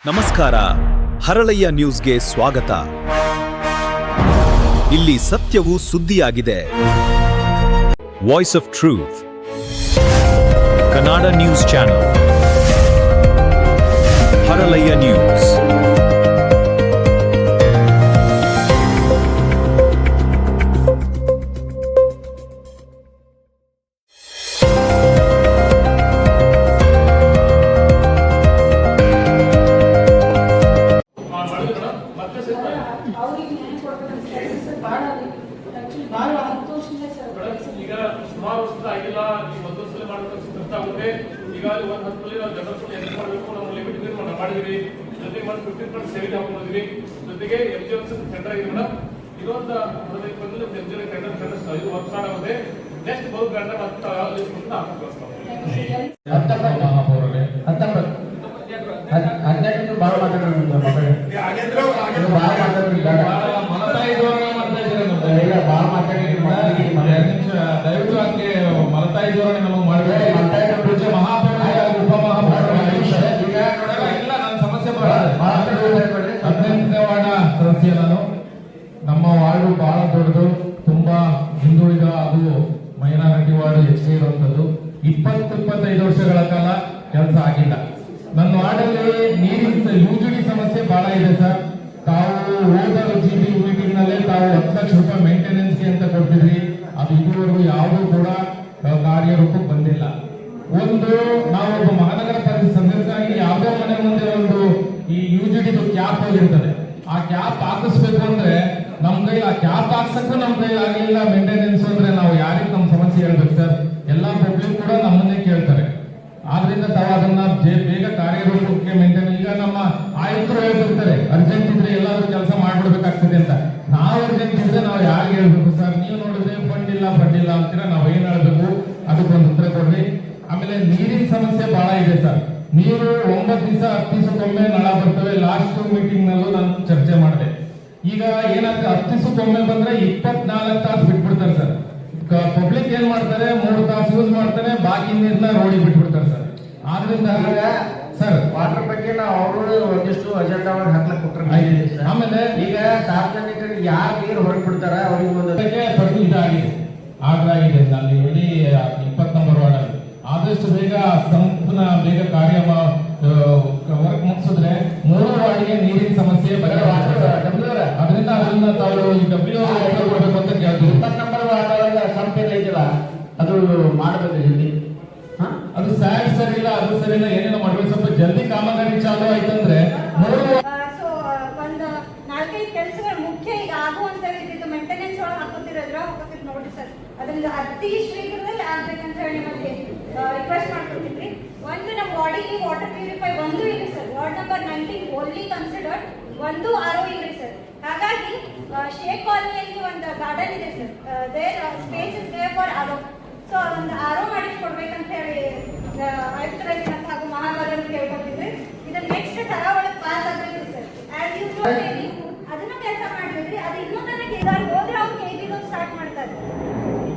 ನಮಸ್ಕಾರ, ಹರಳಯ್ಯ ನ್ಯೂಸ್ಗೆ ಸ್ವಾಗತ. ಇಲ್ಲಿ ಸತ್ಯವು ಸುದ್ದಿಯಾಗಿದೆ. Voice of truth, Kannada news channel, Haralayya news. ಈಗ ಸುಮಾರು ವರ್ಷ ಆಗಿಲ್ಲ, ನೀವು ಒಂದು ವರ್ಷದಲ್ಲಿ ಮಾಡಬೇಕು ಕಷ್ಟ ಆಗುತ್ತೆ. ಈಗಾಗಲೇ ಒಂದು ಹತ್ತರಲ್ಲಿ ನಾವು ಜನರನ್ನು ಎಂಟು ಮಾಡಬೇಕು, ನಮ್ಮ ಲಿಮಿಟ್ ನಾವು ಮಾಡಿದ್ವಿ. ಜೊತೆಗೆ ಒಂದು 15% ಸೇವಿಂಗ್ ಹಾಕೊಂಡಿದ್ವಿ. ಜೊತೆಗೆ ಎಫ್ಜಿಎಂಸಿ ಟೆಂಡರ್ ಆಗಿದೆ ಮೇಡಮ್. ಇದೊಂದು ಬಂದು ಎಫ್ಜಿಎಂ ಟೆಂಡರ್ ಇದು ವರ್ಕ್ ಆಗುತ್ತೆ. ನೆಕ್ಸ್ಟ್ ಬರೋ ಟೆಂಡರ್ ಹದಿನೆಂಟು ಭಾಳ ಮಾತಾಡೋದು ಭಾಳ ಮಾತಾಡಿ ದಯವಿಟ್ಟು ಅದಕ್ಕೆ ಮಲತಾಯಿ ಧೋರಣೆ ನಮಗೆ ಮಾಡಬೇಕು. ಇಲ್ಲ ನನ್ನ ಸಮಸ್ಯೆ 18ನೇ ವಾರ್ಡ್ ಸದಸ್ಯ ನಾನು. ನಮ್ಮ ವಾರ್ಡು ಬಹಳ ದೊಡ್ಡದು, ತುಂಬಾ ಹಿಂದುಳಿದ, ಅದು ಮೈನಾರಿಟಿ ವಾರ್ಡ್ ಹೆಚ್ಚಿಗೆ ಇರುವಂತದ್ದು. 20-25 ವರ್ಷಗಳ ಕಾಲ ಕೆಲಸ ಆಗಿಲ್ಲ. ನನ್ನ ವಾರ್ಡಲ್ಲಿ ನೀರಿನ ಯೂಜಿಡಿ ಸಮಸ್ಯೆ ಬಹಳ ಇದೆ ಸರ್. ತಾವು ಹೋದ ಜಿಬಿ ಮೀಟಿಂಗ್ ನಲ್ಲಿ ತಾವು 10 ಲಕ್ಷ ರೂಪಾಯಿ ಮೇಂಟೆನೆನ್ಸ್ಗೆ ಅಂತ ಕೊಡ್ತಿದ್ರಿ. ಅದು ಇದುವರೆಗೂ ಯಾವುದೂ ಕೂಡ ಕಾರ್ಯರೂಪಕ್ಕೆ ಬಂದಿಲ್ಲ. ಒಂದು ನಾವು ಒಬ್ಬ ಮಹಾನಗರ ಪಾಲಿಕೆ ಸದಸ್ಯರಾಗಿ ಯಾವುದೇ ಮನೆ ಮುಂದೆ ಒಂದು ಈ ಯುಜಿಡಿ ಕ್ಯಾಪ್ ಹೋಗಿರ್ತದೆ. ಆ ಕ್ಯಾಪ್ ಹಾಕಿಸ್ಬೇಕು ಅಂದ್ರೆ ನಮ್ ಕೈ ಆ ಕ್ಯಾಪ್ ಹಾಕ್ಸಕ್ಕೂ ನಮ್ ಕೈ ಆಗಲಿಲ್ಲ. ಮೇಂಟೆನೆನ್ಸ್ ಅಂದ್ರೆ ನಾವು ಯಾರಿಗೆ ನಮ್ಮ ಸಮಸ್ಯೆ ಹೇಳ್ಬೇಕು ಸರ್? ಎಲ್ಲಾ ಪಬ್ಲಿಕ್ ಕೂಡ ನಮ್ಮನ್ನೇ ಕೇಳ್ತಾರೆ. ಆದ್ರಿಂದ ತಾವು ಅದನ್ನ ಬೇಗ ಕಾರ್ಯರೂಪಕ್ಕೆ ಮೇಂಟೈನ್. ಈಗ ನಮ್ಮ ಆಯುಕ್ತರು ಹೇಳ್ತಿರ್ತಾರೆ ಅರ್ಜೆಂಟ್ ಇದ್ರೆ ಎಲ್ಲಾದ್ರೂ ಕೆಲಸ ಮಾಡ್ಬಿಡ್ಬೇಕಾಗ್ತದೆ ಅಂತ. ನಾವು ಅರ್ಜೆಂಟ್ ಇದ್ರೆ ನಾವು ಯಾರಿಗೆ ಹೇಳ್ಬೇಕು ಸರ್? ನೀವು ನೋಡಿದ್ರೆ ಫಂಡ್ ಇಲ್ಲ ಅಂತೀರಾ, ನಾವು ಏನ್ ಹೇಳ್ಬೇಕು? ಅದಕ್ಕೊಂದು ಉತ್ತರ ಕೊಡ್ರಿ. ಆಮೇಲೆ ನೀರಿನ ಸಮಸ್ಯೆ ಬಹಳ ಇದೆ ಸರ್. ನೀರು 9 ದಿವಸ 10 ದಿವಸಕ್ಕೊಮ್ಮೆ ನಳ ಬರ್ತವೆ. ಲಾಸ್ಟ್ ಮೀಟಿಂಗ್ ನಲ್ಲೂ ನಾನು ಚರ್ಚೆ ಮಾಡಿದೆ. ಈಗ ಏನಾಗ್ತದೆ, 10 ದಿವಸಕ್ಕೊಮ್ಮೆ ಬಂದ್ರೆ 24 ತಾಸು ಬಿಟ್ಬಿಡ್ತಾರೆ ಸರ್. ಪಬ್ಲಿಕ್ ಏನ್ ಮಾಡ್ತಾರೆ, 3 ತಾಸು ಯೂಸ್ ಮಾಡ್ತಾರೆ, ಬಾಕಿ ನೀರ್ನ ರೋಡಿಗೆ ಬಿಟ್ಬಿಡ್ತಾರೆ ಸರ್. ಆದ್ರಿಂದ ಸರ್ ವಾಟರ್ ಬಗ್ಗೆ ನಾವು ಅವರು ಒಂದಿಷ್ಟು ಅಜೆಂಡಾ ಹಾಕ್ಲಕ್ ಕೊಟ್ಟರೆ. ಆಮೇಲೆ ಈಗ ಸಾರ್ವಜನಿಕರಿಗೆ ಯಾರು ನೀರು ಹೊರಗೆ ಬಿಡ್ತಾರ ಅವ್ರಿಗೆ ಒಂದು ಇದಾಗಿದೆ, ಆರ್ಡರ್ ಆಗಿದೆ ಅಲ್ಲಿ ಇಡೀ 20 ನಂಬರ್ ವಾರ್ಡ್ ಅಲ್ಲಿ. ಆದಷ್ಟು ಬೇಗ ಸಂಪೂರ್ಣ ಬೇಗ ಕಾರ್ಯ ವರ್ಕ್ ಮುಗಿಸಿದ್ರೆ 3 ವಾರ್ಡ್ಗೆ ನೀರಿನ ಸಮಸ್ಯೆ ಅದರಿಂದ ಅದನ್ನ ತಾವು ಡಬ್ಲ್ಯೂ ಕೊಡಬೇಕು ಅಂತ ಕೇಳ್ತೀವಿ. 20 ನಂಬರ್ ವಾರ್ಡ್ ಸಂಪೇನ ಇದೆಯಲ್ಲ, ಅದು ಮಾಡಬೇಕು ಜಲ್ದಿ. ಅದು ಸ್ಯಾಡ್ ಸರಿ ಇಲ್ಲ, ಅದು ಸರಿ ಇಲ್ಲ, ಏನೇನೋ ಮಾಡ್ಬೇಕು. ಸ್ವಲ್ಪ ಜಲ್ದಿ ಕಾಮಗಾರಿ ಚಾಲು ಆಯ್ತಂದ್ರೆ ಒಂದು 4-5 ಕೆಲಸಗಳು ಮುಖ್ಯ ಈಗ ಆಗುವಂತ ಇದು ಮೇಂಟೆನೆನ್ಸ್ ಒಳಗೆ ಹಾಕೋತಿರೋದ್ರ ನೋಡಿ ಸರ್. ಅದರಿಂದ ಅತಿ ಶೀಘ್ರದಲ್ಲಿ ಆಗ್ಬೇಕಂತ ಹೇಳಿ ನಿಮಗೆ ರಿಕ್ವೆಸ್ಟ್ ಮಾಡ್ಕೊತಿದ್ರಿ. ಒಂದು ನಮ್ಮ ವಾರ್ಡಿಗೆ ವಾಟರ್ ಪ್ಯೂರಿಫೈ ಒಂದು ಇಲ್ಲ sir. Ward number 19 only considered ಒಂದು ಆರೋ ಇಲ್ಲ ಸರ್. ಹಾಗಾಗಿ ಶೇಖ್ ಕಾಲನಿಯಲ್ಲಿ ಒಂದು ಗಾರ್ಡನ್ ಇದೆ sir. There space is there for RO. So ಒಂದು ಆರೋ ಮಾಡಿಸ್ಕೊಡ್ಬೇಕಂತ ಹೇಳಿ ಆಯುಕ್ತರಲ್ಲಿ ಹಾಗೂ ಮಹಾನಗರ ಕೇಳ್ಕೊತಿದ್ರಿ. ಇದು ನೆಕ್ಸ್ಟ್ ತರ ಒಳಗೆ ಪಾಸ್ ಆಗಬೇಕು ಸರ್. ಆಸ್ ಯು ಅದನ್ನು ಕೆಲಸ ಮಾಡಿದ್ರಿ. ಅದು ಇನ್ನೂ ತನಕ ಹೋದ್ರೆ ಅವ್ರು KBO ಸ್ಟಾರ್ಟ್ ಮಾಡ್ತಾರೆ.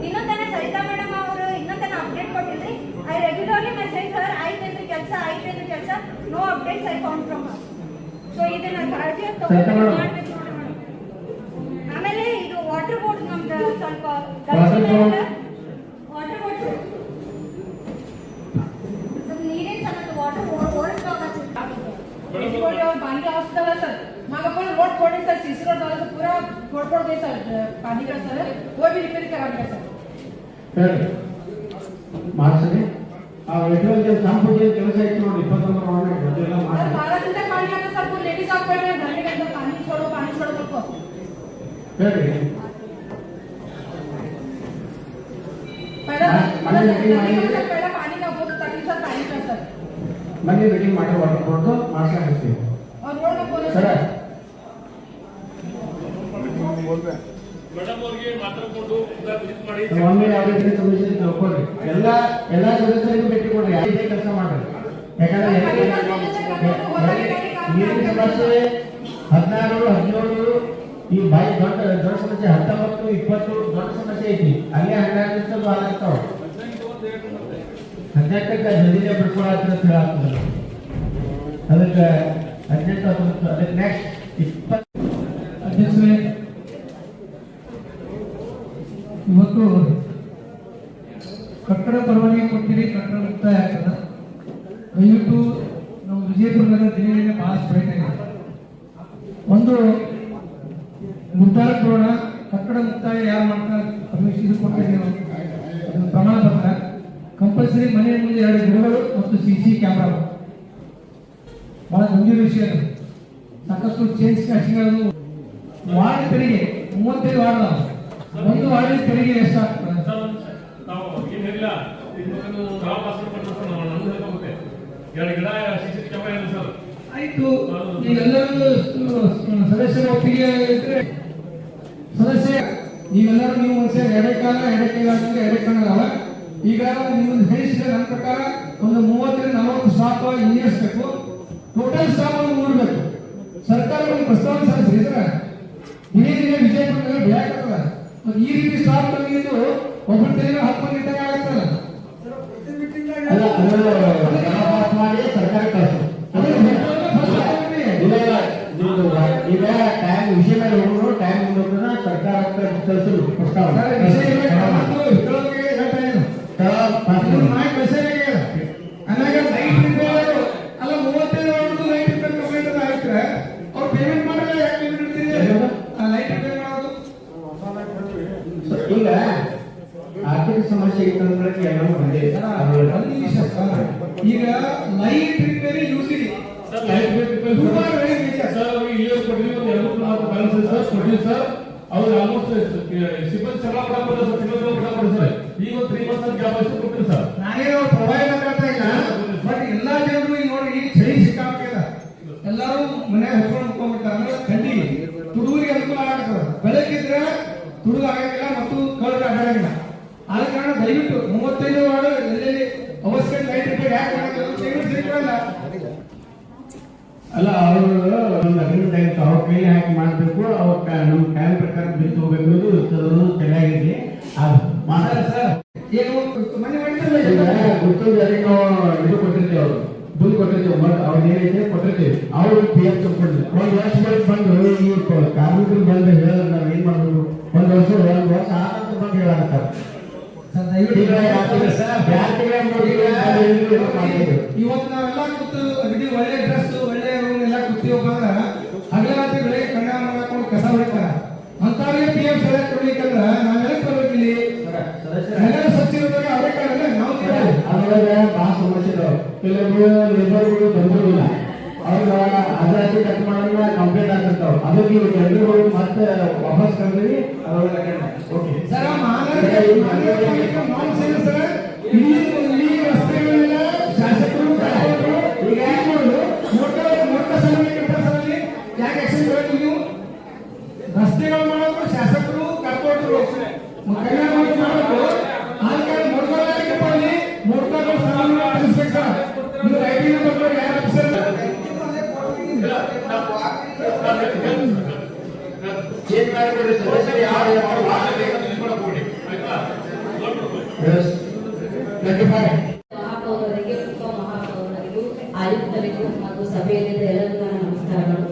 ಇನ್ನೂ ತನಕ ಸರಿತಾ ಮೇಡಮ್ ಅವರು ಇನ್ನೂ ತನಕ ಅಪ್ಡೇಟ್ ಕೊಟ್ಟಿದ್ರಿ. ಐ ರೆಗ್ಯುಲರ್ಲಿ ಮೆಸೇಜ್ ಸರ್, ಆಯ್ತೇನ್ರಿ ಕೆಲಸ, no updates I found from her. So ಇದನ್ನ ಕಾಳಜಿ ಮಾಡ್ಬೇಕು ನೋಡಿ. ಆಮೇಲೆ ಇದು ವಾಟರ್ ಬೋರ್ಡ್ ನಮ್ದು ಸ್ವಲ್ಪ ವಾಟರ್ ಬೋರ್ಡ್ ನೀರಿನ ಸಮಸ್ಯೆ ವಾಟರ್ ಬೋರ್ಡ್ पानी का अवस्था है सर। मांग अपन रोड खोलने सर, सीसी रोड वाला से पूरा फोड़ दे सर पानी का सर, वो भी रिपेयर कराने का सर ಮಾಡಿಸ್ರಿ. ಆ ವೆಟರ್ಗೆ ಸಂಪೂರ್ಣ ಕೆಲಸ ಇತ್ತು ನೋಡಿ. 20 ನಂಬರ್ ವಾರ್ಡ್ ಅದೆಲ್ಲ ಮಾಡಿ 12 दिन तक पानी आता सर. पूरे लेडीज आप कर रहे हैं घर के अंदर पानी छोड़ो सबको ಹೇಳಿ. पहला पानी का बहुत तकलीफ है पानी का सर. ಮನೆ ಮೀಟಿಂಗ್ ಮಾಡಿ ವಾಟರ್ ಬೋರ್ಡ್ ಮಾಡ್ಸ್ತೀವಿ. और रोड में बोले ಸರ್ ಮೇಡಮ್ ಅವರಿಗೆ ಮಾತಾಡ್ಕೊಂಡು ಮಾಡಿ ಒಮ್ಮೆ ಅವ್ರಿಗೆ ಸಮಸ್ಯೆ ತಿಳ್ಕೊಳ್ರಿ. ಎಲ್ಲ ಸದಸ್ಯರಿಗೂ ಭೇಟಿ ಕೊಡ್ರಿ. ಯಾವುದೇ ಕೆಲಸ ಮಾಡ್ರಿ. ಯಾಕಂದ್ರೆ ನೀರಿನ ಸಮಸ್ಯೆ 16, 17 ಈ ಬಾಯಿ ದೊಡ್ಡ ಸಮಸ್ಯೆ, 19, 20 ದೊಡ್ಡ ಸಮಸ್ಯೆ ಐತಿ. ಅಲ್ಲೇ 12 ದಿವಸ ಭಾಳ ಆಗ್ತಾವ. 18ಕ್ಕೆ ಜಲ್ದಿನೇ ಬಿಡ್ಕೊಳತ್ತ ಹೇಳಾಗ್ತದೆ. ಅದಕ್ಕೆ 18 19 ಅದಕ್ಕೆ ನೆಕ್ಸ್ಟ್ 20 ಅಧ್ಯಕ್ಷರೇ, ಇವತ್ತು ಕಟ್ಟಡ ಪರವಾನಗಿ ಕೊಟ್ಟಿರಿ, ಕಟ್ಟಡ ಮುಕ್ತಾಯ ಆಗ್ತದ. ದಯವಿಟ್ಟು ನಾವು ವಿಜಯಪುರದ ದಿನಗಳಿಗೆ ಬಹಳಷ್ಟು ಬೇಕಾಗಿದೆ. ಒಂದು ನಿರ್ಧಾರ ಕೊಡೋಣ, ಕಟ್ಟಡ ಮುಕ್ತಾಯ ಯಾರು ಮಾಡ್ತಾರೆ ಪರ್ಮಿಷನ್ ಕೊಟ್ಟಿರಿ ನೀವು, ಅದು ಪ್ರಮಾಣ ಪತ್ರ ಕಂಪಲ್ಸರಿ. ಮನೆಯ ಮುಂದೆ 2 ಗಿಡಗಳು ಮತ್ತು CC ಕ್ಯಾಮ್ರಾ, ಬಹಳ ಗಂಭೀರ ವಿಷಯ. ಸಾಕಷ್ಟು ಚೇಂಜ್ ಕ್ಯಾಶಿಂಗ್. ವಾರ್ಡ್ ತೆರಿಗೆ 35 ವಾರ್ಡ್, ಒಂದು ವಾರ್ಡ್ ತೆರಿಗೆ ಎಷ್ಟಾಗ್ತದೆ? ನಾವು ಏನಿಲ್ಲ ಗ್ರಾಮ ಪಾಸ್ ಮಾಡ್ತಾರೆ ನಮ್ದು ಹೇಳ್ಕೊಂಡೆ 2 ಗಿಡ CC ಕ್ಯಾಮೆರಾ ಇದೆ ಸರ್. ಆಯ್ತು, ನೀವೆಲ್ಲರೂ ಸದಸ್ಯರ ಒಪ್ಪಿಗೆ ಇದ್ರೆ ಸದಸ್ಯ ನೀವೆಲ್ಲರೂ ನೀವು ಒಂದ್ಸರಿ ಎಡೆಕಾಲ ಎಡೆಕಾಲ ಈಗ ನಿಮ್ಮನ್ನು ಹೇಳಿಸಿದ ನನ್ನ ಪ್ರಕಾರ ಒಂದು 30 ರಿಂದ 40 ಸ್ಟಾಫ್ ಇಂಜಿನಿಯರ್ಸ್ ಬೇಕು. ಟೋಟಲ್ ಸ್ಟಾಫ್ ಒಂದು 3 ಬೇಕು. ಸರ್ಕಾರ ಒಂದು ಪ್ರಸ್ತಾವನೆ ಸಲ್ಲಿಸಿದ್ರೆ ದಿನೇ ದಿನೇ ವಿಜಯಪುರ ಬೆಳೆಯಾಗ್ತದ. ಮತ್ತು ಈ ರೀತಿ ಸ್ಟಾಫ್ ತಂದಿದ್ದು ಒಬ್ಬರು ತೆರಿಗೆ 10 ಮಂದಿ ಇದ್ದಾಗ ಆಗತ್ತಲ್ಲ. ಅಲ್ಲ ಅದು ಮಾಡಿ ಸರ್ಕಾರ ಕಳಿಸು. ಈಗ ಟೈಮ್ ವಿಷಯ ಮೇಲೆ ಹೋಗೋದು, ಟೈಮ್ ಹೋಗೋದನ್ನ ಸರ್ಕಾರ ಕಳಿಸಲು ಪ್ರಸ್ತಾವ ಈಗ ಆರ್ಥಿಕ ಸಮಸ್ಯೆ ಇತ್ತಂದ್ರೆ ಎಲ್ಲರೂ ಬಂದಿದೆ. ಈಗ ಲೈಟ್ ರಿಪೇರಿ ಯೂಸಿಡಿ ಅವ್ರು ಆಲ್ಮೋಸ್ಟ್ ಸಿಬ್ಬಂದಿ ಸಂಬಳ ಕೊಡಬಹುದು ಸರ್, ತಿಂಗಳು ಈಗ 3 ಮಂತ್ಸ್ ಗ್ಯಾಪ್ ಆಯ್ತು ಕೊಟ್ಟಿರಿ ಸರ್. ನಾನೇನೋ ಪ್ರೊವೈಡ್ ಮಾಡ್ತಾ ಇಲ್ಲ, ಬಟ್ ಎಲ್ಲಾ ಜನರು ಈಗ ನೋಡಿ ಈ ಚಳಿ ಸಿಕ್ಕಾಗ್ತದ. ಎಲ್ಲರೂ ಮನ್ಯಾಗ ಹಚ್ಕೊಂಡು ಮುಕ್ಕೊಂಡ್ಬಿಡ್ತಾರೆ. ಅಂದ್ರೆ ಥಂಡಿ ತುಡುಗರಿಗೆ ಅನುಕೂಲ ಆಗ್ತದೆ. ಬೆಳಕಿದ್ರೆ ತುಡುಗ ಆಗಂಗಿಲ್ಲ ಮತ್ತು ಕಳ್ಳ ಆಗಂಗಿಲ್ಲ. ಆದ ಕಾರಣ ದಯವಿಟ್ಟು 35 ವಾರ್ಡ್ ಎಲ್ಲೆಲ್ಲಿ ಅವಶ್ಯಕ ಲೈಟ್ ರಿಪೇರಿ ಯಾಕೆ ಮಾಡಲ್ಲ. ಅಲ್ಲ ಅವರು ಒಂದು ಅಗ್ರಿಮೆಂಟ್ ಅವ್ರ ಕೈಲಿ ಹಾಕಿ ಮಾಡಬೇಕು. ಅವ್ರ ನಮ್ಮ ಟೈಮ್ ಪ್ರಕಾರ ಬಿಲ್ ತಗೋಬೇಕು. ಚೆನ್ನಾಗಿದೆ ಸರ್. ಏನು ಮನೆ ಗೊತ್ತು ಯಾರಿಗೂ ಇದು ಕೊಟ್ಟಿರ್ತೀವಿ, ಅವರು ಬಿಲ್ ಕೊಟ್ಟಿರ್ತೀವಿ, ಅವ್ರು ಏನೈತೆ ಕೊಟ್ಟಿರ್ತೀವಿ. ಅವ್ರು PF ತಗೊಂಡಿದ್ವಿ. 1 ವರ್ಷ ಬಂದು ಈ ಕಾರ್ಮಿಕರು ಬಂದು ಹೇಳಿದ್ರೆ ನಾವು ಏನ್ ಮಾಡ್ಬೇಕು? 1 ವರ್ಷ ಆನಂತ ಬಂದು ಹೇಳಾಕತ್ತಾರೆ. ಇವತ್ತು ನಾವೆಲ್ಲ ಕೂತು ಅಗದಿ ಒಳ್ಳೆ ಡ್ರೆಸ್ ಒಳ್ಳೆ ರೂಮ್ ಎಲ್ಲ ಕೂತೀವಪ್ಪ ಅಂದ್ರೆ ಹಗಲಾತಿ ಬೆಳಗ್ಗೆ ಕಣ್ಣಾಗ ಮಾಡ್ಕೊಂಡು ಕಸ ಹೊಡಿತಾರ. ಅಂತವ್ರಿಗೆ PF ಸಲಹೆ ಕೊಡ್ಲಿಕ್ಕಂದ್ರ ನಾವೆಲ್ಲ ಬರ್ಬೇಕು. ಇಲ್ಲಿ ನಗರ ಸ್ವಚ್ಛ ಇರೋದಾಗ ಅವರೇ ಕಾರಣ ನಾವು ಅದ್ರೊಳಗೆ ಬಹಳ ಸಮಸ್ಯೆ ಇದಾವೆ. ಕೆಲವೊಬ್ರು ಲೇಬರ್ಗಳು ಬಂದಿರಲಿಲ್ಲ, ಅವ್ರಿಗೆ ಅದಾಗಿ ಕಟ್ ಮಾಡೋದನ್ನ ಕಂಪ್ಲೇಂಟ್ ಆಗಿರ್ತಾವ. ಅದಕ್ಕೆ ಇವ್ರು ಜನರುಗಳು ಮತ್ತೆ ವಾಪಸ್ ಕರೆದ್ವಿ. ಅದ್ರೊಳಗೆ ಓಕೆ ಸರ್, ಸರ್ ಇಡೀ ರಸ್ತೆಗಳೆಲ್ಲ ಶಾಸಕರು ಈಗ ಮೋಟ ಸಲಹೆ ಯಾಕೆ ಆಕ್ಷನ್ ತಗೊಳ್ತೀವಿ ನೀವು? ರಸ್ತೆಗಳು ಮಾಡೋದು ಶಾಸಕರು ಕರ್ಕೊಟ್ರು ಕೈಗಾರ ಮಾಡಬೇಕು. ಆದ ಕಾರಣ ಮೊಡ್ಕೊಳ್ಳಿ ಮೊಡ್ಕೊಂಡು ನೀವು ಐಟಿ ಬರ್ತಾರೆ ಯಾರು ಆಫೀಸರ್ ಚೇಂಜ್ ಮಾಡಿಕೊಡಿ ಸದಸ್ಯರು ಯಾರು ಮಹಾಪೌರರಿಗೆ, ಉಪಮಹಾಪೌರರಿಗೂ, ಆಯುಕ್ತರಿಗೂ ಹಾಗೂ ಸಭೆಯಲ್ಲಿದ್ದ ಎಲ್ಲರಿಗೂ ನಮಸ್ಕಾರಗಳು.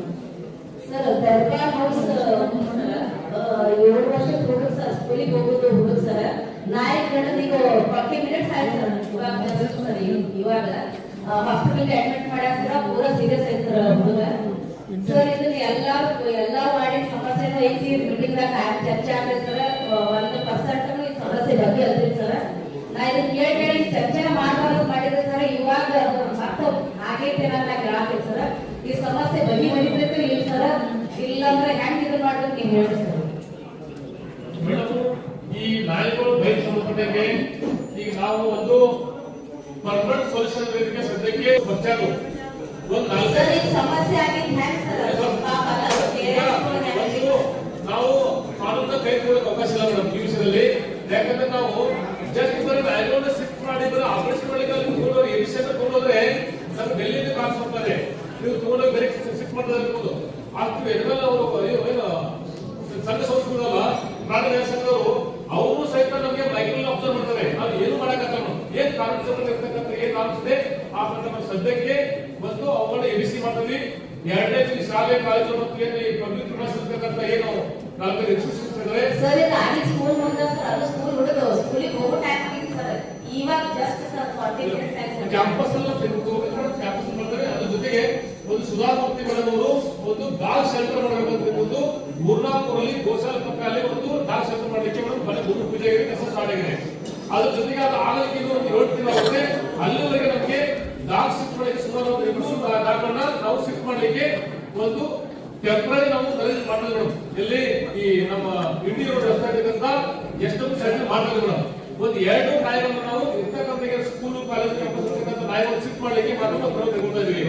ಸರ್, ದರ್ಬಾರ್ ಹೌಸ್ 7 ವರ್ಷದ ಹುಡುಗ ಸರ್, ಸ್ಕೂಲಿಗೆ ಹೋಗೋದು ಹುಡುಗ ಸರ್. ನಾಯಕರು ಈಗ 40 ಮಿನಿಟ್ಸ್ ಆಯ್ತು ಸರ್. ಇವಾಗ ಹಾಸ್ಪಿಟಲ್ಗೆ ಅಡ್ಮಿಟ್ ಮಾಡ್ಯಾರ ಸರ್. ಪೂರಾ ಸೀರಿಯಸ್ ಐತೆ ಸರ್ ಹುಡುಗ. ಸರ್, ಇದನ್ನ ಎಲ್ಲಾ ವಾರ್ಡಿನ ಸಮಸ್ಯೆನೂ ಐತಿ. ಮೀಟಿಂಗ್ ಚರ್ಚೆ ಆಗ್ತದೆ ಸರ್. 1% ಈ ಸಮಸ್ಯೆ ಬಗ್ಗೆ ಅಲ್ರಿ ಸರ್. ನಾ ಇದನ್ನ ಕೇಳಿ ಚರ್ಚೆ ಮಾಡಬಾರ್ದು ಮಾಡಿದ್ರೆ ಸರ್, ಇವಾಗ ಮತ್ತೆ ಆಗೈತೆ ನನ್ನ ಗ್ರಾಹಕ ಸರ್. ಈ ಸಮಸ್ಯೆ ಬಗೆಹರಿಬೇಕು ಇಲ್ಲ ಸರ್, ಇಲ್ಲಾಂದ್ರೆ ಹೆಂಗ್ ಇದು ಮಾಡೋದು ನೀವು ಹೇಳಿ ಸರ್. ಮೇಡಮ್, ಈ ನಾಯಕರು ಬೈಕ್ ಸಂಬಂಧಪಟ್ಟಂಗೆ ಈಗ ನಾವು ಒಂದು ಪರ್ಮನೆಂಟ್ ಸೊಲ್ಯೂಷನ್ ವೇದಿಕೆ ಸದ್ಯಕ್ಕೆ ಬಚ್ಚಾದು ಒಂದು ಸರ್, ಈ ಸಮಸ್ಯೆ ಆಗಿದ್ದು ಹೆಂಗ್ ಸರ್? ನಾವು ಕಾನೂನ ಕೈ ಕೊಡೋಕೆ ಅವಕಾಶ ಇಲ್ಲ ಮೇಡಮ್ ಈ ವಿಷಯದಲ್ಲಿ. ಯಾಕಂದ್ರೆ ನಾವು ಜಸ್ಟ್ ನಾಯಕರನ್ನ ಶಿಫ್ಟ್ ಮಾಡಿದ್ರೆ ಆಪರೇಷನ್ ಮಾಡಲಿಕ್ಕೆ ಅಲ್ಲಿ ತಗೊಂಡೋರು ಈ ವಿಷಯ ತಗೊಂಡೋದ್ರೆ ನಮ್ಗೆ ಡೆಲ್ಲಿಯಿಂದ ಕಾಸು ಹೋಗ್ತಾರೆ. ನೀವು ತಗೊಂಡೋಗಿ ಬೇರೆ ಶಿಫ್ಟ್ ಮಾಡೋದಿರ್ಬೋದು. ಆಗ್ತದೆ ಎಲ್ಲೆಲ್ಲ ಅವರು ಏನು ಸಂಘ ಸಂಸ್ಥೆಗಳಲ್ಲ ಪ್ರಾಣಿ ಸಂಘದವರು ಅವರು ಸಹಿತ ನಮಗೆ ಮೈಕ್ರೋಲ್ ಅಬ್ಸರ್ವ್ ಮಾಡ್ತಾರೆ. ನಾವು ಏನು ಮಾಡಕತ್ತ ಏನ್ ಕಾನೂನು ಇರ್ತಕ್ಕಂಥ ಏನ್ ಕಾನೂನಿದೆ ಆ ಪ್ರಕಾರ ಸದ್ಯಕ್ಕೆ ಬಂದು ಅವುಗಳನ್ನ ಎಬಿಸಿ ಮಾಡ್ತೀವಿ. ಎರಡನೇ ಶಾಲೆ ಕಾಲೇಜು ಮತ್ತು ಏನು ಪಬ್ಲಿಕ್ ಇರ್ತಕ್ಕಂಥ ಏನು 4 ರೆಸ್ಟ್ರಿಕ್ಷನ್ಸ್ ಇದ್ದಾರೆ. ಸರ್ ಇದು ಆಗಿ ಸ್ಕೂಲ್ ಮುಂದೆ ಸರ್ ಅದು ಸ್ಕೂಲ್ ಹುಡುಗ ಸ್ಕೂಲಿಗೆ ಹೋಗೋ ಟೈಮ್ ಆಗಿತ್ತು ಸರ್ ಇವಾಗ ಜಸ್ಟ್ ಸರ್ 40 ಮಿನಿಟ್ಸ್ ಆಯ್ತು ಕ್ಯಾಂಪಸ್ ಎಲ್ಲ ಕ್ಯಾಂಪಸ್ ಮಾಡ್ತಾರೆ. ಅದ್ರ ಜೊತೆಗೆ ಒಂದು ಸುಧಾಮೂರ್ತಿ ಮೇಡಮ್ ಅವರು ಒಂದು ಡಾಗ್ ಶೆಲ್ಟರ್ ಮಾಡಬೇಕು ಒಂದು ಮೂರ್ನಾಲ್ಕೂರಲ್ಲಿ ಗೋಶಾಲೆ ಪಕ್ಕ ಅಲ್ಲಿ ಒಂದು ಡಾಗ್ ಶೆಲ್ಟರ್ ಮಾಡಲಿಕ್ಕೆ ಮೇಡಮ್ ಮನೆ ಗುರು ಪೂಜೆಗೆ ಕೆಲಸ ಸ್ಟಾರ್ಟ್ ಆಗಿದೆ. ಅದ್ರ ಜೊತೆಗೆ ಅದು ಆಗಲಿಕ್ಕೆ ಇನ್ನೂ ಒಂದು 7 ತಿಂಗಳಾಗುತ್ತೆ. ಅಲ್ಲಿವರೆಗೆ ನಮಗೆ ಡಾಗ್ ಶಿಫ್ಟ್ ಮಾಡಲಿಕ್ಕೆ ಸುಮಾರು ಒಂದು 200 ಡಾಗ್ಗಳನ್ನ ನಾವು ಶಿಫ್ಟ್ ಮಾಡಲಿಕ್ಕೆ ಒಂದು ಟೆಂಪರರಿ ನಾವು ಅರೇಂಜ್ ಮಾಡಿದ್ವಿ ಮೇಡಮ್. ಎಲ್ಲಿ ಈ ನಮ್ಮ ಇಂಡಿ ರೋಡ್ ರಸ್ತೆ ಇರ್ತಕ್ಕಂಥ ಎಷ್ಟೊಂದು ಸೆಂಟರ್ ಮಾಡಿದ್ವಿ ಮೇಡಮ್. ಒಂದು 2 ನಾಯಿಗಳನ್ನು ನಾವು ಇರ್ತಕ್ಕಂಥ ಸ್ಕೂಲ್ ಕಾಲೇಜ್ ಕ್ಯಾಂಪಸ್ ಇರ್ತಕ್ಕಂಥ ನಾಯಿಗಳನ್ನು ಶಿಫ್ಟ್ ಮಾಡಲಿಕ್ಕೆ ಮಾತ್ರ ಕ್ರಮ ತಗೊಳ್ತಾ ಇದೀವಿ.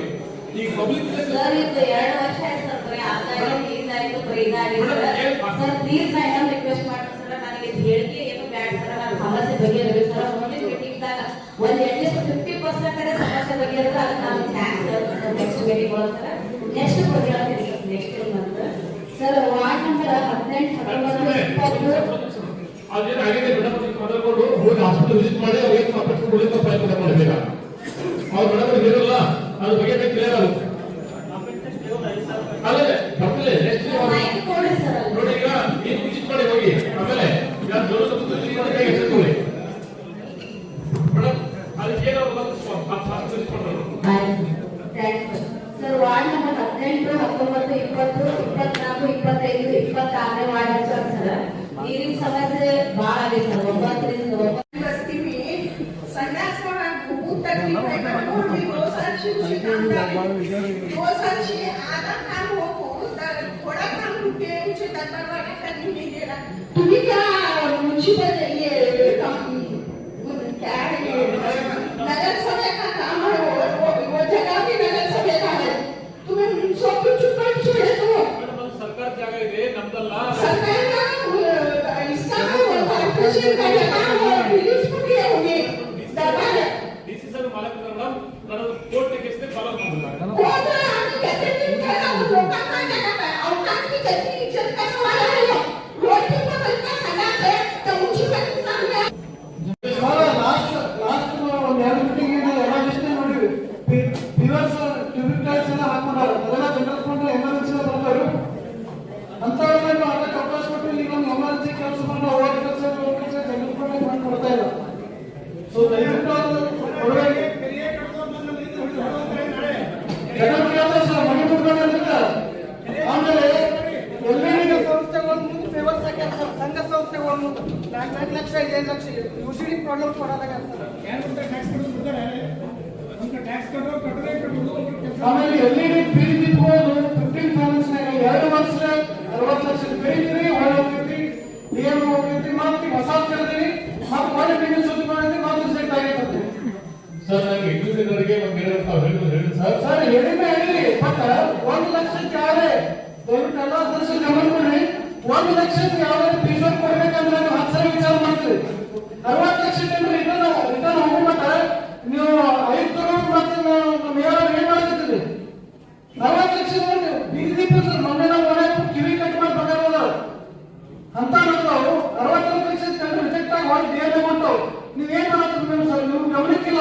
ಈ ಪಬ್ಲಿಕ್ ಸರ್ ಇದು 2 ವರ್ಷ ಆಯ್ತು ಸರ್ ಬರೀ ಆದಾಯ ಇದಾಯ್ತು ಬರೀ ಇದಾಗಿದೆ ಸರ್ ಪ್ಲೀಸ್ ನಾನು ರಿಕ್ವೆಸ್ಟ್ ಮಾಡ್ತೀನಿ ಸರ್ ನನಗೆ ಹೇಳಿಕೆ ಏನು ಬ್ಯಾಡ ಸರ್ ನಾನು ಸಮಸ್ಯೆ ಬಗೆಹರಿಬೇಕು ಸರ್ ಮುಂದಿನ ಮೀಟಿಂಗ್ದಾಗ ಒಂದು ಅಟ್ಲೀಸ್ಟ್ 50% ಕಡೆ ಸಮಸ್ಯೆ ಬಗೆಹರಿದ್ರೆ ಅದಕ್ಕೆ ನಾನು ಥ್ಯಾಂಕ್ಸ್ ನೆಕ್ಸ್ಟ್ ಮೀಟಿಂಗ್ ಒಳಗೆ sir next program next month sir ward number 18 ಅದೇನಾಗಿದೆ ಮೇಡಮ್ ಮೊದಲು ಹೋಗಿ ಹಾಸ್ಪಿಟಲ್ ವಿಸಿಟ್ ಮಾಡಿ ಅವ್ರಿಗೆ ಆಪರೇಷನ್ ಕೊಡಲಿಕ್ಕೆ ಪ್ರಯತ್ನ ಮಾಡಬೇಕು. ಅವ್ರು ಮೇಡಮ್ ಇರಲ್ಲ ಅದ್ರ ಬಗ್ಗೆ ಕ್ಲಿಯರ್ ಆಗುತ್ತೆ. ಅಲ್ಲೇ ಡಾಕ್ಟರ್ ನೆಕ್ಸ್ಟ್ ನೋಡಿ ಈಗ ನೀವು ವಿಸಿಟ್ ಮಾಡಿ ಹೋಗಿ ಆಮೇಲೆ ಯಾರು ಜೋರ ವಿಸಿಟ್ ಮಾಡಿ ಹೇಗೆ ತಗೊಳ್ಳಿ ಮೇಡಮ್ ಅದಕ್ಕೆ ಏನೋ ಬಂದು ವಿಸಿಟ್ ಮಾಡೋದು. Sir ward number 18 19 20 24 25 26 ward sir ನೀರಿನ ಸಮಸ್ಯೆ ಬಹಳ ಇದೆ ಸರ್ 9ರಿಂದ बस्ती में संन्यास होना बहुत तकलीफ है रोड भी बहुत सारी आधा काम हो थोड़ा काम रुके उसे दरबार वाले करने नहीं दे रहा. तुम्हें क्या म्युनिसिपल ये क्या है नगर सभा का काम है वो जगह भी नगर सभा का है. तुम्हें सब कुछ चुप छोड़े तो ಸರ್ಕಾರ ಜಾಗ ಇದೆ ನಮ್ದಲ್ಲ. सरकार का इसका कॉर्पोरेशन का काम रिलीज को किया होंगे दरबार ಡಿಸಿ ಸರ್ ಮಾಲಕ ಮೇಡಮ್ ನಾನು ಕೋರ್ಟ್ ಕೇಸ್ ಫಾಲೋ ಮಾಡ್ತೀನಿ. कोर्ट आगे कैसे दिन का लोग का जगह है और काम की गति इज्जत का सवाल है. रोड की बगल का सना है तो मुझे पता है ಲಾಸ್ಟ್ ಒಂದು 2 ಮೀಟಿಂಗ್ ಎಲ್ಲ ಲಿಸ್ಟ್ ನೋಡಿದ್ವಿ. ರಿವರ್ಸ್ ಟ್ಯೂಬಿಕ್ ಟೈಲ್ಸ್ ಎಲ್ಲ ಹಾಕೊಂಡಾರ ಅದೆಲ್ಲ ಜನರಲ್ ಫಂಡ್ ಎಮರ್ಜೆನ್ಸಿ ಬರ್ತಾರೆ ಅಂತವರೆಲ್ಲ ಅದಕ್ಕೆ ಅವಕಾಶ ಕೊಟ್ಟು ಈಗ ಒಂದು ಎಮರ್ಜೆನ್ಸಿ ಕೆಲಸ ಮಾಡೋ ಓಟ್ ಕೆಲಸ ಜನರಲ್ ಫಂಡ್ ಕೊಡ್ತಾ ಇಲ್ಲ. ಸೊ ದಯವಿಟ್ಟು ಒಳಗೆ ಜನರು ಕೇಳ್ತಾರೆ ಸರ್ ಮನೆ ಮುಟ್ಕೊಂಡಿರ್ತಾರೆ. ಆಮೇಲೆ ಎಲ್ಲರಿಗೂ ಸಂಸ್ಥೆಗಳ ಮುಂದೆ ವ್ಯವಸ್ಥೆ ಕೆಲಸ ಸಂಘ ಸಂಸ್ಥೆಗಳ ಮುಂದೆ 4 ಲಕ್ಷ 5 ಲಕ್ಷ ಯೂಸಿಡಿ ಪ್ರಾಬ್ಲಮ್ ಕೊಡೋದಾಗ ಆಮೇಲೆ ಎಲ್ಲಿಗೆ ಫೀಸ್ ಇಟ್ಬೋದು 15 ಫೈನಾನ್ಸ್ನಾಗ 2 ವರ್ಷ 60 ಲಕ್ಷ ಬೆಳಿತೀರಿ ಹೋಗ್ತೀರಿ ಏನು ಹೋಗ್ತೀರಿ ಮತ್ತೆ ಹೊಸ ಕರೆದಿರಿ ಮತ್ತೆ ಒಳ್ಳೆ ಬಿಸಿನೆಸ್ ಶುರು ಮಾಡಿದ್ರೆ ಮತ್ತೆ ಸೆಟ್ ಆಗಿರ್ತದೆ. ಸರ್ ನನಗೆ ಇಂಡಿವಿಜುವಲ್ಗೆ ಒಂದು ಹೇಳಿ ಸರ್ ಸರ್ ಹೇಳಿರಿ ಬಟ್ 1 ಲಕ್ಷಕ್ಕೆ ಯಾರೇ ದಯವಿಟ್ಟು ಎಲ್ಲ ಸದಸ್ಯರು ಗಮನ ಕೊಡಿ. 1 ಲಕ್ಷಕ್ಕೆ ಯಾವ್ದಾದ್ರು ಫೀಸ್ ಕೊಡ್ಬೇಕಂದ್ರೆ ನೀವು 10 ಸಾವಿರ ವಿಚಾರ ಮಾಡ್ತೀರಿ. 60 ಲಕ್ಷಕ್ಕೆ ರಿಟರ್ನ್ ಹೋಗ್ಬಿಟ್ಟ ನೀವು ಆಯುಕ್ತರು ಮತ್ತೆ ಮೇಯರ್ ಏನ್ ಮಾಡ್ತಿದ್ದೀರಿ 40 ಲಕ್ಷ ಬಿಜೆಪಿ ಸರ್ ಮೊನ್ನೆ ನಾವು ಒಳಗೆ ಕಿವಿ ಕಟ್ ಮಾಡಿ ಬಂದಿರೋದ ಅಂತ ನಾವು 60 ಲಕ್ಷ ಕಂಡು ರಿಜೆಕ್ಟ್ ಆಗಿ ಹೊರಗೆ ಬೇರೆ ಬಂತು. ನೀವೇನ್ ಮಾಡ್ತೀರಿ ಸರ್ ನೀವು ಗಮನಿಸಿಲ್ಲ.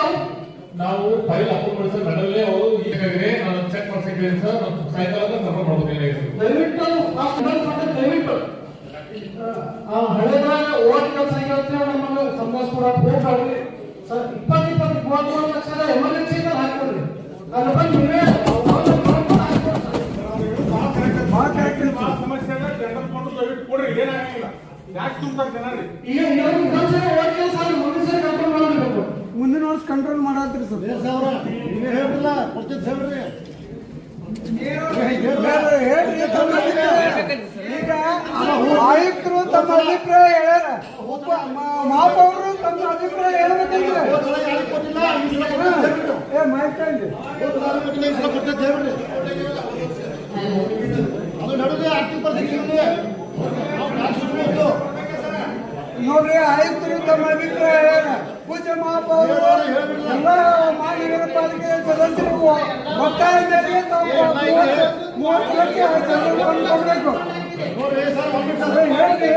ನಾವು ಫೈಲ್ ಅಪ್ರೂವ್ ಮಾಡಿ ಸರ್ ನಡಲ್ಲೇ ಅವರು ಈಗಾಗಲೇ ನಾನು ಚೆಕ್ ಮಾಡ್ಸಿದ್ದೀನಿ ಸರ್ ನಾನು ಸಾಯಂಕಾಲ ಕನ್ಫರ್ಮ್ ಮಾಡ್ಬೋದು. ದಯವಿಟ್ಟು ದಯವಿಟ್ಟು ಹಳೆದಾಗ ಓಟ್ ಕೆಲಸ ಆಗಿರುತ್ತೆ ನಮಗೆ ಸಂದಾಸ್ಪುರ ಹೋಗ್ಬಾರ್ದು ಸರ್. 20-23 ಲಕ್ಷದ ಎಮರ್ಜೆನ್ಸಿ ಹಾಕೊಡ್ರಿ ನನ್ನ ಬಂದು ನೀವೇ ಮುಂದಿನ ವರ್ಷ ಕಂಟ್ರೋಲ್ ಮಾಡತ್ರಿ ಸರ್. ಈಗ ಆಯುಕ್ತರು ತಮ್ಮ ಅಭಿಪ್ರಾಯ ಹೇಳ್ಯಾರ, ಮಹಾಪೌರರು ತಮ್ಮ ಅಭಿಪ್ರಾಯ ಹೇಳ್ಬೇಕಂದ್ರೆ ಮಾಹಿತಿ ನೋಡ್ರಿ ಆಯುಕ್ತರು ತಮ್ಮ ಅಭಿಪ್ರಾಯ ಹೇಳ್ಯಾರ. ಪೂಜ್ಯ ಮಹಾಪೌರರು ಎಲ್ಲ ಮಹಾನಗರ ಪಾಲಿಕೆ ಸದಸ್ಯರು ಒತ್ತಾಯ ಮೇರೆಗೆ ತಾವು 30 ಲಕ್ಷ ಜನರು ಕೊಡಬೇಕು. ಹೇಳ್ರಿ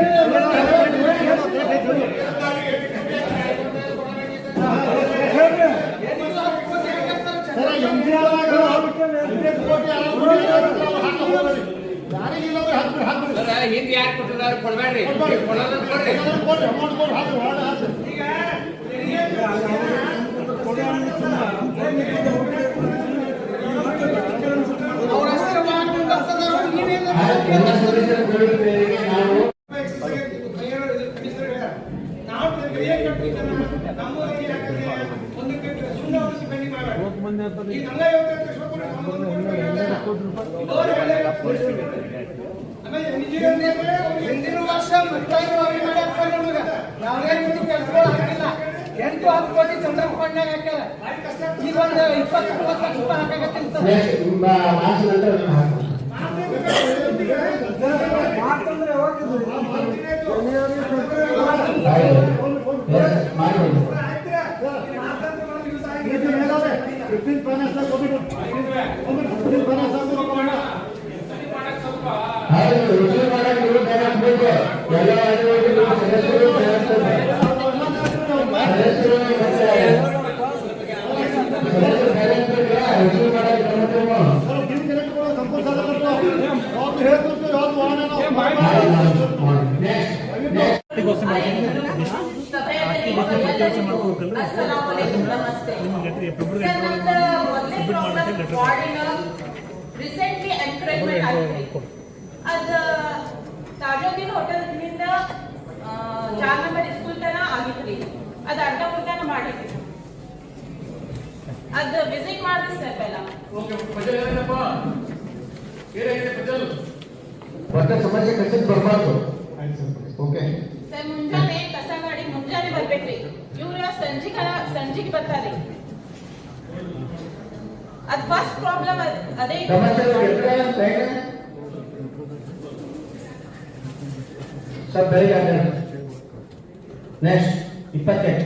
ಹಿಂದೆ ಯಾರು ಕೊಟ್ಟಿದ್ದಾರೆ ಕೊಡ್ಬೇಡ್ರಿ ಕೊಡೋದು ಕೊಡ್ರಿ ಎಲ್ಲ ಸದಸ್ಯರ ಕೋರಿಕೆಗೆ ನಾವು ಹಿಂದಿನ ವರ್ಷ ನಾವೇನು ಕೆಲಸಗಳು ಹಾಕಿಲ್ಲ 8-10 ಕೋಟಿ ಜನರ ಕೊಂಡಾಗ ಹಾಕ್ಯಾರ ಈಗ ಒಂದು 20-30 ಲಕ್ಷ ರೂಪಾಯಿ ಹಾಕಾಗತ್ತಿಲ್ಲ ಮಾರ್ಚ್ ನಂತರ ರೀಸೆಂಟ್ಲಿ ಎನ್ಕರೇಜ್ಮೆಂಟ್ ಆಗಿದೆ ಅದು ತಾಜೋದಿನ ಹೋಟೆಲ್ನಿಂದ 4 ನಂಬರ್ ಸ್ಕೂಲ್ ತನ ಆಗಿತ್ರಿ ಅದು ಅರ್ಧ ಮುರ್ಧನ ಮಾಡಿದ್ರಿ ಅದು ವಿಸಿಟ್ ಮಾಡಿದ್ರಿ ಸರ್ ಎಲ್ಲ ಸಮಸ್ಯೆ ಕಸಿದ್ ಬರ್ಬಾರ್ದು. ಓಕೆ ಸರ್ ಮುಂಜಾನೆ ಕಸ ಗಾಡಿ ಮುಂಜಾನೆ ಬರ್ಬೇಕ್ರಿ ಇವ್ರ ಸಂಜಿಗೆ ಬರ್ತಾರ್ರಿ ಅದ್ ಫಸ್ಟ್ ಪ್ರಾಬ್ಲಮ್ ಅದೇ सब बेरिया नेक्स्ट 28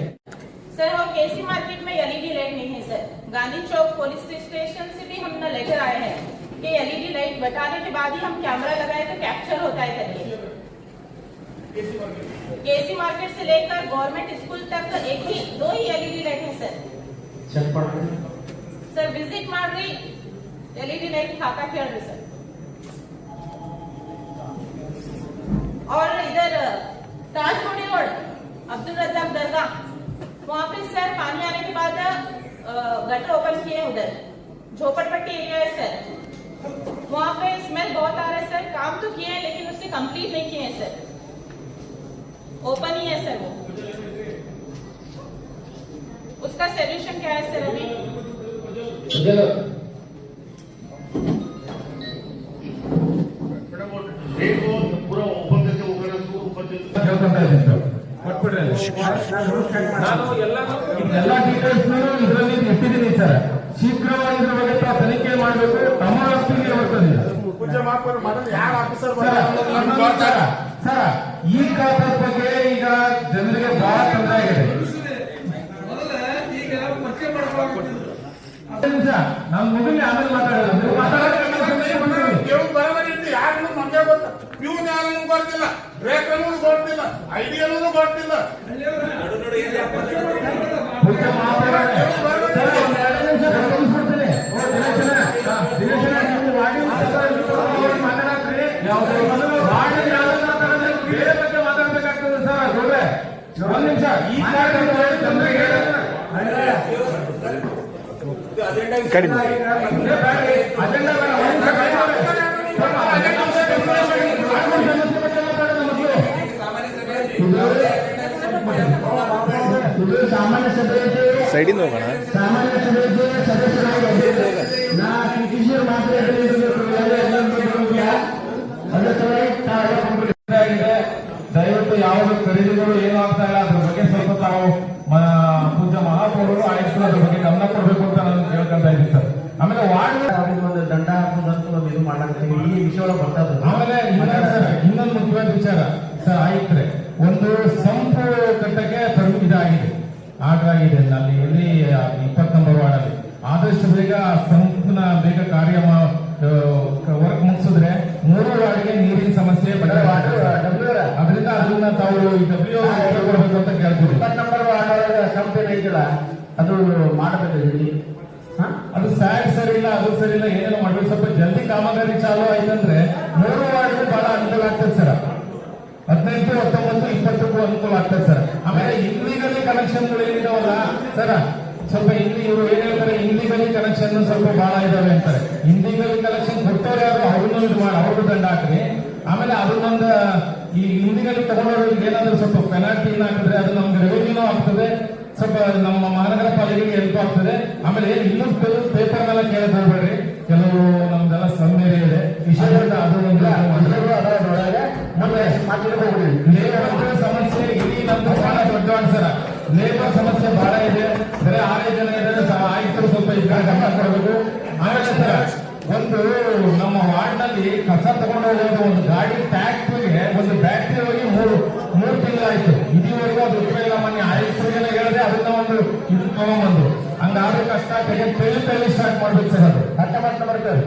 सर और केसी मार्केट में एलईडी लाइट नहीं है सर गांधी चौक पुलिस स्टेशन से भी हमने लेकर आए हैं कि एलईडी लाइट बताने के बाद ही हम कैमरा लगाए तो कैप्चर होता है करके केसी मार्केट से लेकर गवर्नमेंट स्कूल तक एक ही 2 ही एलईडी लाइट है sir sir visit Marri LED light हाका खेल रहे सर और इधर ताजमोड़ी रोड अब्दुल रज़ाक दरगाह वहाँ पे सर पानी आने के बाद गटर ओपन किए उधर झोपड़पट्टी एरिया है सर वहाँ पे स्मेल बहुत आ रहा है सर काम तो किए हैं लेकिन उससे कंप्लीट नहीं किए हैं सर ओपन ही है सर वो उसका सोल्यूशन क्या है सर अभी पूरा ओपन करके ನಾನು ಎಲ್ಲ ಡೀಟೇಲ್ಸ್ ಇದರಲ್ಲಿ ಇಟ್ಟಿದ್ದೀನಿ ಸರ್. ಶೀಘ್ರವಾಗಿ ಇದ್ರ ಬಗ್ಗೆ ತನಿಖೆ ಮಾಡಬೇಕು. ತಮ್ಮ ವ್ಯಾಪ್ತಿಗೆ ಬರ್ತದೆ ಸರ್. ಈ ಖಾತೆ ಬಗ್ಗೆ ಈಗ ಜನರಿಗೆ ಬಹಳ ತೊಂದರೆ ಆಗಿದೆ. ನಾನು ಮೊದಲೇ ಆಮೇಲೆ ಮಾತಾಡೋದು ಯಾರನ್ನು ಮಂಗೆ ಗೊತ್ತ ಪ್ಯೂನ್ ಯಾರನ್ನು ಗೊತ್ತಿಲ್ಲ ರೇಖನೂ ಗೊತ್ತಿಲ್ಲ ಐಡಿಯಲ್ಲೂ ಗೊತ್ತಿಲ್ಲ ಬೇರೆ ಬಗ್ಗೆ ಮಾತಾಡ್ಬೇಕಾಗ್ತದೆ ಸರ್. ಗೌಡ್ರೆ ಒಂದ್ ನಿಮಿಷ ಈ ಚಂದ್ರಿಗೆ ಅಜೆಂಡಾ ಸಾಮಾನ್ಯ ಸಭೆಯಲ್ಲಿ ಸೈಡಿಂದ ಹೋಗೋಣ. ಸಾಮಾನ್ಯ ಸಭೆಯಲ್ಲಿ ಸದಸ್ಯರಾಗಿ ನಾ ಕಿಶೋರ್ ದಯವಿಟ್ಟು ಯಾವುದೇ ಖರೀದಿಗಳು ಏನು ಆಗ್ತಾ ಇಲ್ಲ ಅದ್ರ ಬಗ್ಗೆ ಸ್ವಲ್ಪ ತಾವು ಪೂಜ್ಯ ಮಹಾಪೌರರು ಆಯುಕ್ತರು ಅದ್ರ ಬಗ್ಗೆ ಗಮನ ಕೊಡಬೇಕು ಅಂತ ನಾನು ಕೇಳ್ಕೊಂತ ಇದ್ದೀನಿ ಸರ್. ಆಮೇಲೆ ವಾರ್ಡ್ ಒಂದು ದಂಡ ಹಾಕೋದಂತ ಒಂದು ಇದು ಮಾಡಾಕತ್ತೀವಿ ಈ ವಿಷಯ ಬರ್ತದೆ. ಆಮೇಲೆ ಇನ್ನೊಂದು ಮುಖ್ಯವಾದ ವಿಚಾರ ಸರ್ ಆಯುಕ್ತರೆ, ಒಂದು ಸಂಪು ಕಟ್ಟಕ್ಕೆ ಇದಾಗಿದೆ ಆರ್ಡರ್ ಆಗಿದೆ ಅಲ್ಲಿ ಎಲ್ಲಿ 20 ನಂಬರ್ ವಾರ್ಡಲ್ಲಿ. ಆದಷ್ಟು ಬೇಗ ಸಂಪೂರ್ಣ ಬೇಗ ಕಾರ್ಯ ವರ್ಕ್ ಮುಗಿಸಿದ್ರೆ 3 ವಾರ್ಡ್ಗೆ ನೀರಿನ ಸಮಸ್ಯೆ ಅದರಿಂದ ಅದನ್ನ ತಾವು ಡಬ್ಲ್ಯೂ ಕೊಡಬೇಕು ಅಂತ ಕೇಳ್ತೀವಿ. 20 ನಂಬರ್ ವಾರ್ಡ್ ಸಂಪೇನ ಐತಿಲ್ಲ ಅದು ಮಾಡಬೇಕು. ಅದು ಸ್ಯಾಡ್ ಸರಿ ಇಲ್ಲ, ಅದು ಸರಿ ಇಲ್ಲ, ಏನೇನೋ ಮಾಡ್ಬೇಕು. ಸ್ವಲ್ಪ ಜಲ್ದಿ ಕಾಮಗಾರಿ ಚಾಲು ಆಯ್ತಂದ್ರೆ 3 ವಾರ್ಡ್ಗೂ ಬಹಳ ಅನುಕೂಲ ಆಗ್ತದೆ ಸರ್. 18, 19, 20ಕ್ಕೂ ಅನುಕೂಲ ಆಗ್ತದೆ ಸರ್. ಆಮೇಲೆ ಇಲ್ಲಿಗಲಿ ಕನೆಕ್ಷನ್ಗಳು ಏನಿದಾವಲ್ಲ ಸರ್, ಸ್ವಲ್ಪ ಇಲ್ಲಿ ಇವರು ಏನ್ ಹೇಳ್ತಾರೆ, ಇಲ್ಲಿಗಲಿ ಕನೆಕ್ಷನ್ ಸ್ವಲ್ಪ ಬಹಳ ಇದಾವೆ ಅಂತಾರೆ. ಇಲ್ಲಿಗಲಿ ಕನೆಕ್ಷನ್ ಕೊಟ್ಟವ್ರು ಯಾರು ಅವ್ರನ್ನ ಇದು ಮಾಡಿ ಅವ್ರಿಗೂ ದಂಡ ಹಾಕ್ರಿ. ಆಮೇಲೆ ಅದನ್ನೊಂದು ಈ ಹಿಂದಿಗಲಿ ತಗೊಂಡವ್ರಿಗೆ ಏನಾದ್ರು ಸ್ವಲ್ಪ ಪೆನಾಲ್ಟಿ ಹಾಕಿದ್ರೆ ಅದು ನಮ್ಗೆ ರೆವೆನ್ಯೂನೂ ಆಗ್ತದೆ, ಸ್ವಲ್ಪ ನಮ್ಮ ಮಹಾನಗರ ಪಾಲಿಕೆಗೆ ಹೆಲ್ಪ್ ಆಗ್ತದೆ. ಆಮೇಲೆ ಇನ್ನೂ ಪೇಪರ್ ಮೇಲೆ ಕೇಳಕ್ ಹೋಗ್ಬೇಡ್ರಿ, ಕೆಲವು ನಮ್ದೆಲ್ಲ ಸಮ್ಮೇಲೆ ಇದೆ ವಿಷಯದಿಂದ ಅದು ಒಂದು ಲೇಬರ್ ಸಮಸ್ಯೆ ಇಡೀ ನಮ್ದು ಬಹಳ ದೊಡ್ಡ ಸರ. ಲೇಬರ್ ಸಮಸ್ಯೆ ಬಹಳ ಇದೆ. ಬರೀ 6 ಜನ ಇದ್ದಾರೆ, ಆಯುಕ್ತರು ಸ್ವಲ್ಪ ಈ ಕಡೆ ಗಮನ ಕೊಡಬೇಕು. ಆಮೇಲೆ ಸರ್, ಒಂದು ನಮ್ಮ ವಾರ್ಡ್ ನಲ್ಲಿ ಕಸ ತಗೊಂಡು ಹೋಗೋದು ಒಂದು ಗಾಡಿ ಟ್ಯಾಕ್ಟ್ರಿಗೆ ಒಂದು ಬ್ಯಾಟ್ರಿ ಹೋಗಿ 3 ತಿಂಗಳಾಯ್ತು. ಇದುವರೆಗೂ ಅದು ಉಪಯೋಗ ಮೊನ್ನೆ ಆಯುಕ್ತರಿಗೆಲ್ಲ ಹೇಳಿದೆ, ಅದನ್ನ ಒಂದು ಇದು ತಗೊಂಡ್ಬಂದು ಹಂಗಾದ್ರೆ ಕಷ್ಟ ತೆಗೆದು ಸ್ಟಾರ್ಟ್ ಮಾಡ್ಬೇಕು ಸರ್. ಅದು ಕಟ್ಟ ಬರ್ತದೆ.